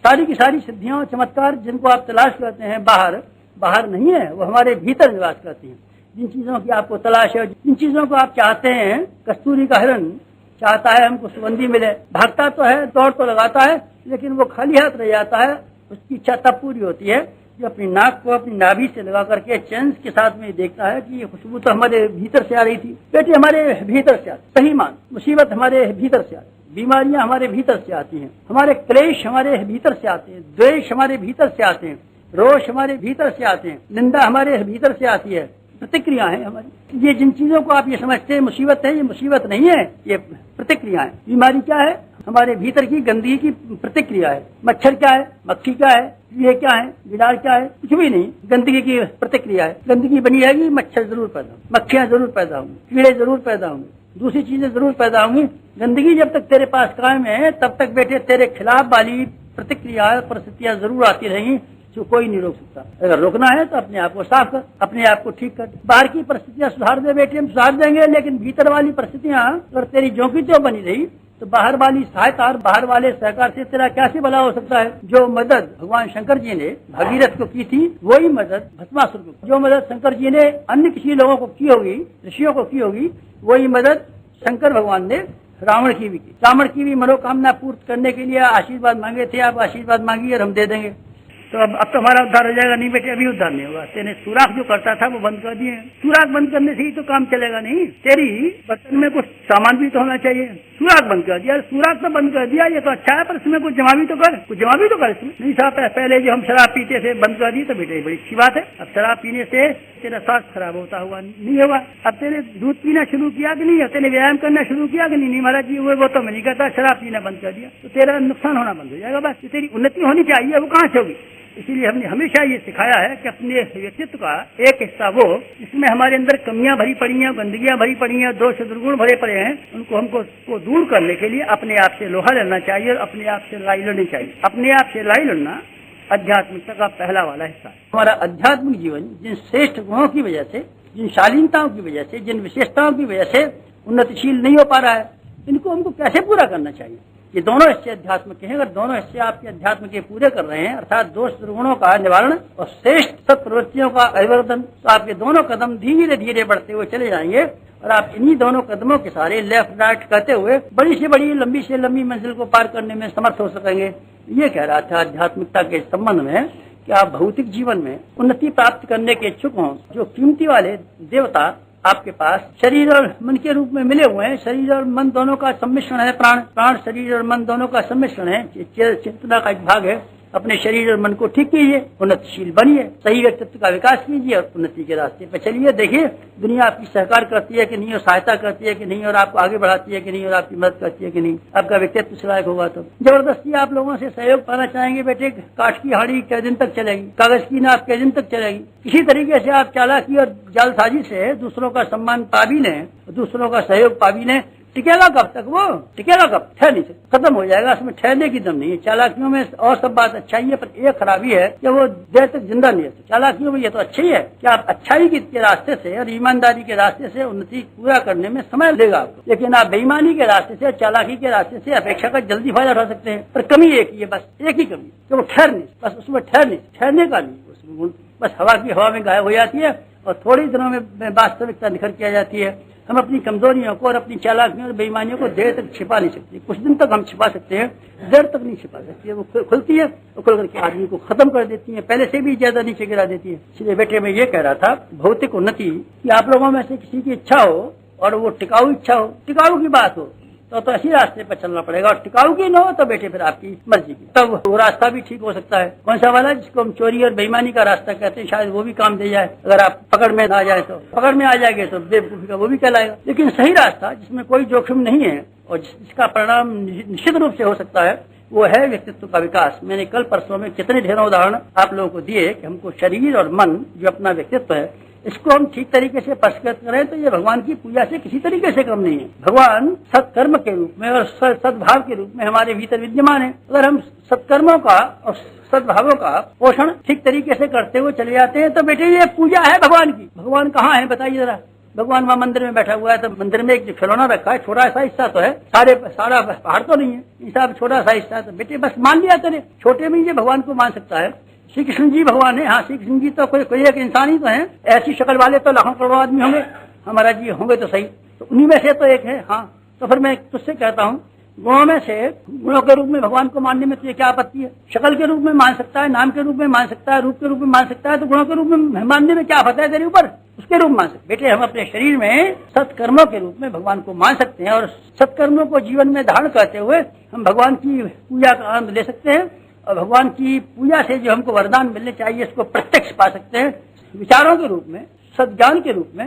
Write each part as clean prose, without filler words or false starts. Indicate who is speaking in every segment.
Speaker 1: सारी की सारी सिद्धियां और चमत्कार जिनको आप तलाश करते हैं बाहर नहीं है, वो हमारे भीतर निवास करती हैं। जिन चीजों की आपको तलाश है, जिन चीजों को आप चाहते हैं, कस्तूरी का हिरण चाहता है हमको सुगंधी मिले, भागता तो है, दौड़ तो लगाता है, लेकिन वो खाली हाथ रह जाता है। उसकी इच्छा तब पूरी होती है जो अपनी नाक को अपनी नाभि से लगा करके चैन के साथ में देखता है कि ये खुशबू तो हमारे भीतर से आ रही थी। बेटी हमारे भीतर से आती, सही मान, मुसीबत हमारे भीतर से आती, बीमारियां हमारे भीतर से आती हैं, हमारे क्लेश हमारे भीतर से आते हैं, द्वेष हमारे भीतर से आते हैं, रोष हमारे भीतर से आते हैं, निंदा हमारे भीतर से आती है, प्रतिक्रिया है हमारी। ये जिन चीजों को आप ये समझते हैं मुसीबत है, ये मुसीबत नहीं है, ये प्रतिक्रिया है। बीमारी क्या है? हमारे भीतर की गंदगी की प्रतिक्रिया है। मच्छर क्या है? मक्खी क्या है? ये क्या है? गिडार क्या है? कुछ भी नहीं, गंदगी की प्रतिक्रिया है। गंदगी बनी रहेगी, मच्छर जरूर पैदा होंगे, मक्खियां जरूर पैदा होंगी, कीड़े जरूर पैदा होंगे, दूसरी चीजें जरूर पैदा होंगी। गंदगी जब तक तेरे पास कायम है तब तक बेटे तेरे खिलाफ वाली प्रतिक्रिया परिस्थितियां जरूर आती रहेंगी, जो कोई नहीं रोक सकता। अगर रोकना है तो अपने आप को साफ कर, अपने आप को ठीक कर। बाहर की परिस्थितियां सुधार दे बेटे, हम सुधार देंगे, लेकिन भीतर वाली परिस्थितियां अगर तेरी ज्यों की त्यों बनी रही तो बाहर वाली सहायता और बाहर वाले सहकार से तेरा कैसे भला हो सकता है? जो मदद भगवान शंकर जी ने भागीरथ को की थी, वही मदद भस्मासुर को, जो मदद शंकर जी ने अन्य किसी लोगों को की होगी, ऋषियों को की होगी, वही मदद शंकर भगवान ने रावण की भी की। रावण की भी मनोकामना पूर्त करने के लिए आशीर्वाद मांगे थे, आप आशीर्वाद मांगिए और हम दे देंगे। तो अब तो हमारा उद्धार हो जाएगा। नहीं बेटे, अभी उद्धार नहीं होगा। तेने सुराख जो करता था वो बंद कर दिए। सुराख बंद करने से ही तो काम चलेगा नहीं। तेरी बर्तन में कुछ सामान भी तो होना चाहिए। सुराख बंद कर दिया, सुराख तो बंद कर दिया, ये तो अच्छा है, पर इसमें कुछ जमा भी तो कर, कुछ जमा भी तो कर इसमें। नहीं साहब, पहले जो हम शराब पीते थे बंद कर दी तो बेटे बड़ी अच्छी बात है। अब शराब पीने से तेरा स्वास्थ्य खराब होता हुआ नहीं होगा। अब तेरे दूध पीना शुरू किया कि नहीं, तेने व्यायाम करना शुरू किया कि नहीं? महाराज जी वो तो मैं नहीं कहता, शराब पीना बंद कर दिया तो तेरा नुकसान होना बंद हो जाएगा। बस तेरी उन्नति होनी चाहिए, वो कहाँ से होगी? इसीलिए हमने हमेशा ये सिखाया है कि अपने व्यक्तित्व का एक हिस्सा वो जिसमें हमारे अंदर कमियां भरी पड़ी हैं, गंदगियां भरी पड़ी हैं, दोष दुर्गुण भरे पड़े हैं, उनको हमको दूर करने के लिए अपने आप से लोहा लेना चाहिए और अपने आप से लड़ाई लड़नी चाहिए। अपने आप से लड़ाई लड़ना आध्यात्मिकता का पहला वाला हिस्सा है। हमारा आध्यात्मिक जीवन जिन श्रेष्ठ गुणों की वजह से, जिन शालीनताओं की वजह से, जिन विशेषताओं की वजह से उन्नतिशील नहीं हो पा रहा है, इनको हमको कैसे पूरा करना चाहिए? ये दोनों हिस्से अध्यात्म के हैं। अगर दोनों हिस्से आपके अध्यात्म के पूरे कर रहे हैं, अर्थात दोष दुर्गुणों का निवारण और श्रेष्ठ सत्प्रवृत्तियों का अभिवर्धन, तो आपके दोनों कदम धीरे धीरे बढ़ते हुए चले जाएंगे और आप इन्हीं दोनों कदमों के सारे लेफ्ट राइट करते हुए बड़ी से बड़ी, लंबी से लंबी मंजिल को पार करने में समर्थ हो सकेंगे। ये कह रहा था आध्यात्मिकता के संबंध में कि आप भौतिक जीवन में उन्नति प्राप्त करने के इच्छुक हों। जो कीमती वाले देवता आपके पास शरीर और मन के रूप में मिले हुए हैं, शरीर और मन दोनों का सम्मिश्रण है, प्राण शरीर और मन दोनों का सम्मिश्रण है, चेतना का एक भाग है। अपने शरीर और मन को ठीक कीजिए, उन्नतिशील बनिए, सही व्यक्तित्व का विकास कीजिए और उन्नति के रास्ते पर चलिए। देखिए दुनिया आपकी सहकार करती है कि नहीं, और सहायता करती है कि नहीं, और आपको आगे बढ़ाती है कि नहीं, और आपकी मदद करती है कि नहीं। आपका व्यक्तित्व इस लायक होगा तो जबरदस्ती आप लोगों से सहयोग पाना चाहेंगे बेटे, काठ की हाड़ी कै दिन तक चलेगी, कागज की नाव कै दिन तक चलेगी। किसी तरीके से आप चालाकी और जालसाजी से दूसरों का सम्मान पा भी लें, दूसरों का सहयोग पा भी लें, टिकेगा कब तक? वो टिकेगा कब? ठहर नहीं सकता, खत्म हो जाएगा। उसमें ठहरने की दम नहीं है। चालाकियों में और सब बात अच्छाई है, पर एक खराबी है कि वो देर तक जिंदा नहीं है। चालाकियों में ये तो अच्छी है कि आप अच्छाई के रास्ते से और ईमानदारी के रास्ते से उन्नति पूरा करने में समय लेगा आपको, लेकिन आप बेईमानी के रास्ते से, चालाकी के रास्ते से अपेक्षा का जल्दी फायदा उठा सकते हैं। पर कमी एक ही है, बस एक ही कमी, कि वो ठहर नहीं, बस उसमें ठहर नहीं, ठहरने का नहीं, उसमें बस हवा में गायब हो जाती है और थोड़ी दिनों में वास्तविकता निखर के आ जाती है। हम अपनी कमजोरियों को और अपनी चालाकियों और बेईमानियों को देर तक छिपा नहीं सकते। कुछ दिन तक हम छिपा सकते हैं, देर तक नहीं छिपा सकते। वो खुलती है और खुल करके आदमी को खत्म कर देती है, पहले से भी ज्यादा नीचे गिरा देती है। इसलिए बेटे मैं ये कह रहा था, भौतिक उन्नति की आप लोगों में से किसी की इच्छा हो और वो टिकाऊ इच्छा हो, टिकाऊ की बात हो, तो इसी रास्ते पर चलना पड़ेगा। और टिकाऊ की न हो तो बेटे फिर आपकी मर्जी की, तब वो रास्ता भी ठीक हो सकता है। कौन सा वाला? जिसको हम चोरी और बेईमानी का रास्ता कहते हैं, शायद वो भी काम दे जाए। अगर आप पकड़ में ना जाए तो, पकड़ में आ जाएंगे तो बेवकूफी का वो भी कहलाएगा। लेकिन सही रास्ता जिसमें कोई जोखिम नहीं है और जिसका परिणाम निश्चित रूप से हो सकता है, वो है व्यक्तित्व का विकास। मैंने कल परसों में कितने ढेरों उदाहरण आप लोगों को दिए कि हमको शरीर और मन जो अपना व्यक्तित्व है, इसको हम ठीक तरीके से परिष्कृत करें तो ये भगवान की पूजा से किसी तरीके से कम नहीं है। भगवान सत्कर्म के रूप में और सद्भाव के रूप में हमारे भीतर विद्यमान है। अगर हम सत्कर्मों का और सद्भावों का पोषण ठीक तरीके से करते हुए चले जाते हैं तो बेटे ये पूजा है भगवान की। भगवान कहाँ है बताइए जरा? भगवान वहाँ मंदिर में बैठा हुआ है, तो मंदिर में एक खिलौना रखा है, छोटा सा हिस्सा तो है, सारा पहाड़ तो नहीं है, हिसाब छोटा सा हिस्सा है, तो बेटे बस मान लिया तेरे, छोटे में ये भगवान को मान सकता है। श्री कृष्ण जी भगवान है, हाँ श्री कृष्ण जी तो कोई एक इंसान ही तो है, ऐसी शक्ल वाले तो लाखों करोड़ों आदमी होंगे, हमारा जी होंगे तो सही, तो उन्हीं में से तो एक है। हाँ, तो फिर मैं तुझसे कहता हूँ, गुणों में से गुणों के रूप में भगवान को मानने में तुझे क्या आपत्ति है? शक्ल के रूप में मान सकता है, नाम के रूप में मान सकता है, रूप के रूप में मान सकता है, तो गुणों के रूप में मानने में क्या फतह है तेरे ऊपर? उसके रूप मान सकते। बेटे हम अपने शरीर में सत्कर्मों के रूप में भगवान को मान सकते हैं, और सत्कर्मों को जीवन में धारण करते हुए हम भगवान की पूजा का आनंद ले सकते हैं, और भगवान की पूजा से जो हमको वरदान मिलने चाहिए उसको प्रत्यक्ष पा सकते हैं। विचारों के रूप में, सद्ज्ञान के रूप में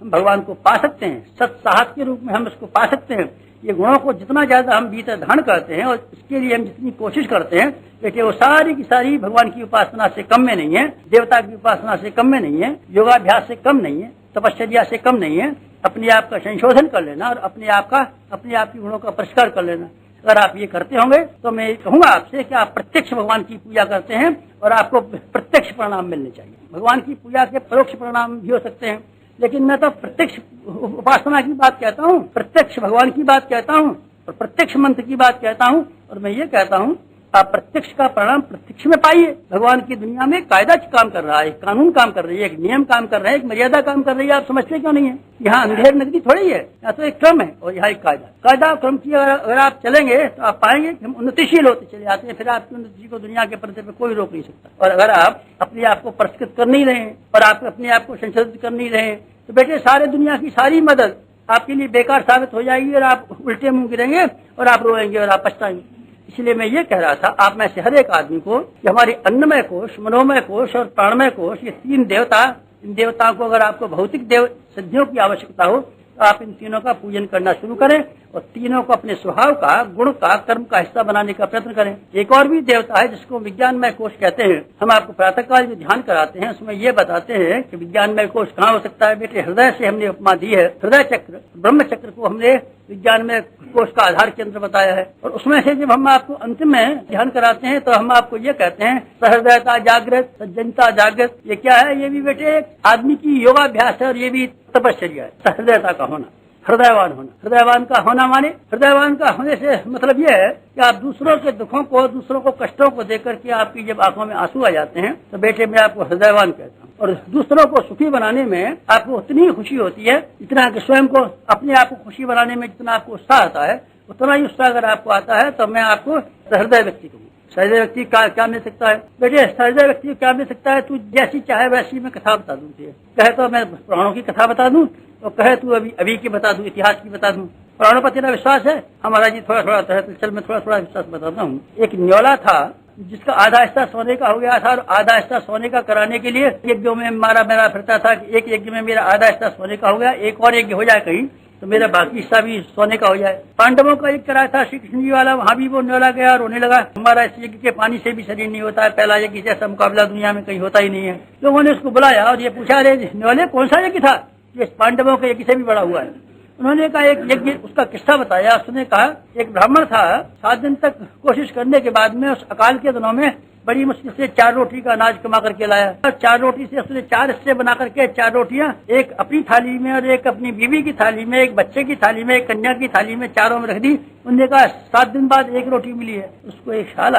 Speaker 1: हम भगवान को पा सकते हैं, सत्साहस के रूप में हम उसको पा सकते हैं। ये गुणों को जितना ज्यादा हम भीतर धारण करते हैं और इसके लिए हम जितनी कोशिश करते हैं, देखिए वो सारी की सारी भगवान की उपासना से कम में नहीं है, देवता की उपासना से कम में नहीं है, योगाभ्यास से कम नहीं है, तपश्चर्या से कम नहीं है। अपने आप का संशोधन कर लेना और अपने आप की गुणों का परिष्कार कर लेना, अगर आप ये करते होंगे तो मैं कहूंगा आपसे कि आप प्रत्यक्ष भगवान की पूजा करते हैं और आपको प्रत्यक्ष परिणाम मिलने चाहिए। भगवान की पूजा के परोक्ष परिणाम भी हो सकते हैं, लेकिन मैं तो प्रत्यक्ष उपासना की बात कहता हूँ, प्रत्यक्ष भगवान की बात कहता हूँ और प्रत्यक्ष मंत्र की बात कहता हूँ। और मैं ये कहता हूँ आप प्रत्यक्ष का परिणाम प्रत्यक्ष में पाइए। भगवान की दुनिया में कायदा काम कर रहा है, कानून काम कर रही है, एक नियम काम कर रहा है, एक मर्यादा काम कर रही है। आप समझते क्यों नहीं है? यहाँ अंधेर नगरी थोड़ी है, यहाँ तो एक क्रम है और यहाँ एक कायदा क्रम की अगर आप चलेंगे तो आप पाएंगे कि हम उन्नतिशील होते चले जाते हैं। फिर आपकी उन्नति को दुनिया के पर्दे पे कोई रोक नहीं सकता। और अगर आप अपने आप को परिष्कृत कर नहीं रहे और आप अपने आप को संशोधित कर नहीं रहे तो बेटे सारे दुनिया की सारी मदद आपके लिए बेकार साबित हो जाएगी और आप उल्टे मुंह गिरेंगे और आप रोएंगे और आप पछताएंगे। इसलिए मैं ये कह रहा था आप में से हर एक आदमी को कि हमारी अन्नमय कोश, मनोमय कोश और प्राणमय कोश, ये तीन देवता, इन देवताओं को अगर आपको भौतिक सिद्धियों की आवश्यकता हो तो आप इन तीनों का पूजन करना शुरू करें और तीनों को अपने स्वभाव का, गुण का, कर्म का हिस्सा बनाने का प्रयत्न करें। एक और भी देवता है जिसको विज्ञानमय कोश कहते हैं। हम आपको प्रातःकाल जो ध्यान कराते हैं उसमें ये बताते हैं कि विज्ञानमय कोश कहाँ हो सकता है। बेटे हृदय से हमने उपमा दी है, हृदय चक्र, ब्रह्म चक्र को हमने विज्ञानमय कोश का आधार केंद्र बताया है। और उसमें से जब हम आपको अंतिम में ध्यान कराते हैं तो हम आपको ये कहते हैं सहृदयता जागृत, सज्जनता जागृत। ये क्या है? ये भी बेटे एक आदमी की योगाभ्यास है और ये भी तपश्चर्या है। सहृदयता का होना, हृदयवान होना। हृदयवान का होना माने, हृदयवान का होने से मतलब यह है कि आप दूसरों के दुखों को, दूसरों को कष्टों को देख करके आपकी जब आंखों में आंसू आ जाते हैं तो बेटे मैं आपको हृदयवान कहता हूँ। और दूसरों को सुखी बनाने में आपको उतनी ही खुशी होती है जितना कि स्वयं को, अपने आप को खुशी बनाने में जितना आपको उत्साह आता है उतना ही उत्साह अगर आपको आता है तो मैं आपको हृदय व्यक्ति कहूँ। सहृदय व्यक्ति क्या मिल सकता है? बेटे सहृदय व्यक्ति को क्या मिल सकता है? तू जैसी चाहे वैसी मैं कथा बता दूं तुझे। कहे तो मैं पुराणों की कथा बता दूं तो कहे तू अभी की बता दूं, इतिहास की बता दूं। पुराणों पर तेरा विश्वास है? हमारा जी थोड़ा थोड़ा है, तो चल मैं थोड़ा थोड़ा विश्वास बताता हूँ। एक न्योला था जिसका आधा हिस्सा सोने का हो गया था और आधा हिस्सा सोने का कराने के लिए यज्ञों में मेरा फिरता था कि एक यज्ञ में मेरा आधा हिस्सा सोने का हो गया, एक और यज्ञ हो जाए कहीं तो मेरा बाकी हिस्सा भी सोने का हो जाए। पांडवों का एक कराया था श्री कृष्ण जी वाला, वहाँ भी वो न्योला गया, रोने लगा। हमारा इस यज्ञ के पानी से भी शरीर नहीं होता है, पहला यज्ञ जैसा मुकाबला दुनिया में कहीं होता ही नहीं है। लोगों ने उसको बुलाया और ये पूछा, अरे न्योले कौन सा यज्ञ था? ये पांडवों के यज्ञ से भी बड़ा हुआ है। उन्होंने कहा एक यज्ञ, उसका किस्सा बताया। उसने कहा एक ब्राह्मण था, 7 दिन तक कोशिश करने के बाद में उस अकाल के दिनों में बड़ी मुश्किल से 4 रोटी का अनाज कमा करके लाया। 4 रोटी से उसने 4 हिस्से बना करके 4 रोटियां, एक अपनी थाली में और एक अपनी बीवी की थाली में, एक बच्चे की थाली में, एक कन्या की थाली में, चारों में रख दी। उन्होंने कहा 7 दिन बाद 1 रोटी मिली है। उसको एक ख्याल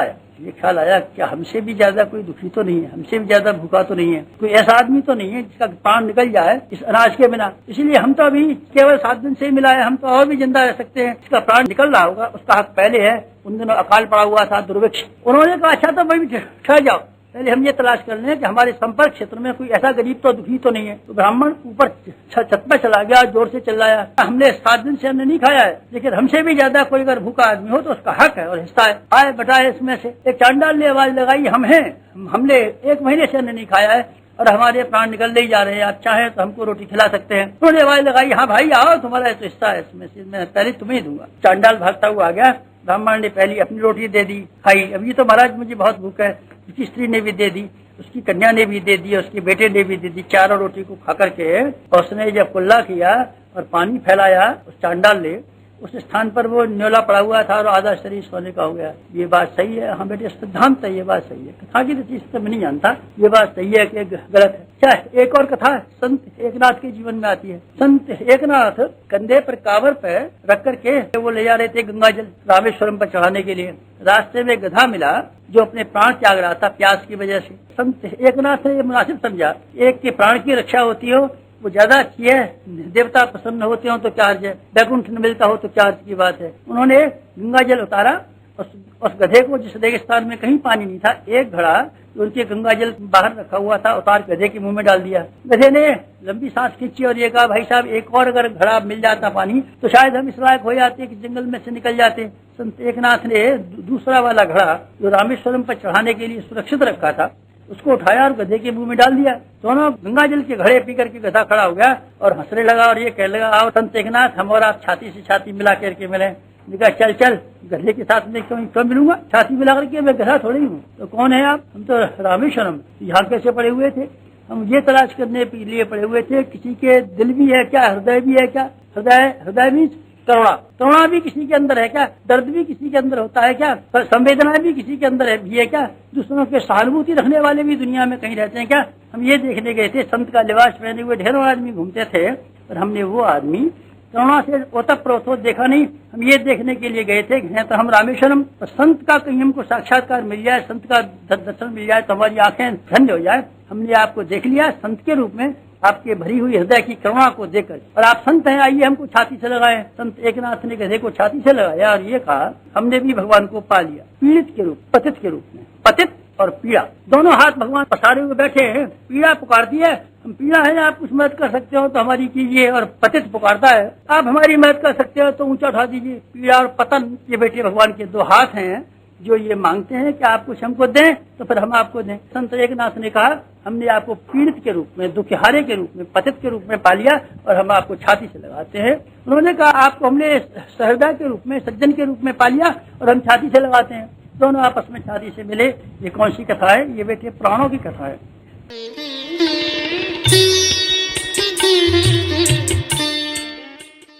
Speaker 1: आया क्या हमसे भी ज्यादा कोई दुखी तो नहीं है, हमसे भी ज्यादा भूखा तो नहीं है, कोई ऐसा आदमी तो नहीं है जिसका प्राण निकल जाए इस अनाज के बिना। इसलिए हम तो अभी केवल 7 दिन से ही मिला है, हम तो और भी जिंदा रह सकते हैं। जिसका प्राण निकल रहा होगा उसका हक पहले है। उन दिनों अकाल पड़ा हुआ था, दुर्भिक्ष। उन्होंने कहा अच्छा तो भाई ठहर जाओ, पहले हम ये तलाश कर लें कि हमारे संपर्क क्षेत्र में कोई ऐसा गरीब तो दुखी तो नहीं है। तो ब्राह्मण ऊपर छत पर चला गया, जोर से चिल्लाया, हमने 7 दिन से हमने नहीं खाया है, लेकिन हमसे भी ज्यादा कोई अगर भूखा आदमी हो तो उसका हक है और हिस्सा है, आए बटाए इसमें से। एक चांडाल ने आवाज लगाई, हमने 1 महीने से हमने नहीं खाया है और हमारे प्राण निकल ही जा रहे हैं, आप चाहें तो हमको रोटी खिला सकते हैं। उन्होंने आवाज लगाई, हाँ भाई आओ, तुम्हारा तो हिस्सा है इसमें से, मैं पहले तुम्हें ही दूंगा। चांडाल भागता हुआ आ गया, ब्राह्मण ने पहली अपनी रोटी दे दी, खाई। अभी तो महाराज मुझे बहुत भूख है, उसकी स्त्री ने भी दे दी, उसकी कन्या ने भी दे दी, उसके बेटे ने भी दे दी। 4 रोटी को खा करके और उसने जब कुल्ला किया और पानी फैलाया उस चांडाल ने, उस स्थान पर वो न्योला पड़ा हुआ था और आधा शरीर सोने का हो गया। ये बात सही है? हाँ बेटे, सिद्धांत है, ये बात सही है। कथा की तो चीज तो मैं नहीं जानता, ये बात सही है कि गलत है। क्या एक और कथा संत एकनाथ के जीवन में आती है। संत एकनाथ कंधे पर कांवर पे रख करके वो ले जा रहे थे गंगा जल रामेश्वरम पर चढ़ाने के लिए। रास्ते में गधा मिला जो अपने प्राण त्याग रहा था प्यास की वजह से। संत एकनाथ ने ये मुनासिब समझा, एक के प्राण की रक्षा होती हो वो ज्यादा अच्छी है, देवता प्रसन्न होते हो तो क्या अर्ज है, वैकुंठ न मिलता हो तो क्या अर्ज की बात है। उन्होंने गंगा जल उतारा, उस गधे को जिस रेगिस्तान में कहीं पानी नहीं था, एक घड़ा उनके गंगा जल बाहर रखा हुआ था उतार गधे के मुंह में डाल दिया। गधे ने लंबी सांस खींची और ये कहा, भाई साहब एक और अगर घड़ा मिल जाता पानी तो शायद हम इस लायक हो जाते कि जंगल में से निकल जाते। संत एकनाथ ने दूसरा वाला घड़ा जो रामेश्वरम पर चढ़ाने के लिए सुरक्षित रखा था उसको उठाया और गधे के मुंह में डाल दिया। दोनों गंगा जल के घड़े पी करके गधा खड़ा हो गया और हंसने लगा और ये कहने लगा, आओ संत एकनाथ, हम और आप छाती से छाती मिला करके मिले। कहा चल चल, गधे के साथ में क्यों मिलूंगा, छाती मिला करके, मैं गधा थोड़ी हूँ। तो कौन है आप? हम तो रामेश्वरम। यहाँ कैसे पड़े हुए थे? हम ये तलाश करने के लिए पड़े हुए थे किसी के दिल भी है क्या, हृदय भी है क्या। हृदय भी करुणा भी किसी के अंदर है क्या, दर्द भी किसी के अंदर होता है क्या, संवेदना भी किसी के अंदर भी है क्या, दूसरों के सहानुभूति रखने वाले भी दुनिया में कहीं रहते हैं क्या। हम ये देखने गए थे। संत का लिबास पहने हुए ढेरों आदमी घूमते थे और हमने वो आदमी करुणा से ओतप्रोत देखा नहीं। हम ये देखने के लिए गए थे तो हम रामेश्वरम, तो संत का कहीं हमको साक्षात्कार मिल जाए, संत का दर्शन मिल जाए तो हमारी आंखें धन्य हो जाए। हमने आपको देख लिया संत के रूप में, आपके भरी हुई हृदय की करुणा को देखकर, और आप संत हैं, आइए हमको छाती से लगाए। संत एकनाथ ने गधे को छाती से लगाया और ये कहा, हमने भी भगवान को पा लिया पीड़ित के रूप, पतित के रूप में। पतित और पीड़ा दोनों हाथ भगवान पसारे हुए बैठे हैं। पीड़ा पुकारती है, हम पीड़ा है, आप कुछ मदद कर सकते हो तो हमारी कीजिए, और पतित पुकारता है, आप हमारी मदद कर सकते हो तो ऊंचा उठा दीजिए। पीड़ा और पतन ये बेटे भगवान के दो हाथ हैं जो ये मांगते हैं कि आप कुछ हमको दें तो फिर हम आपको दें। संत एकनाथ ने कहा, हमने आपको पीड़ित के रूप में, दुखहारे के रूप में, पतित के रूप में पा लिया और हम आपको छाती से लगाते हैं। उन्होंने कहा, आपको हमने सहृदय के रूप में, सज्जन के रूप में पा लिया और हम छाती से लगाते हैं। दोनों आपस में छाती से मिले। ये कौन सी कथा है? ये बेटे प्राणों की कथा है।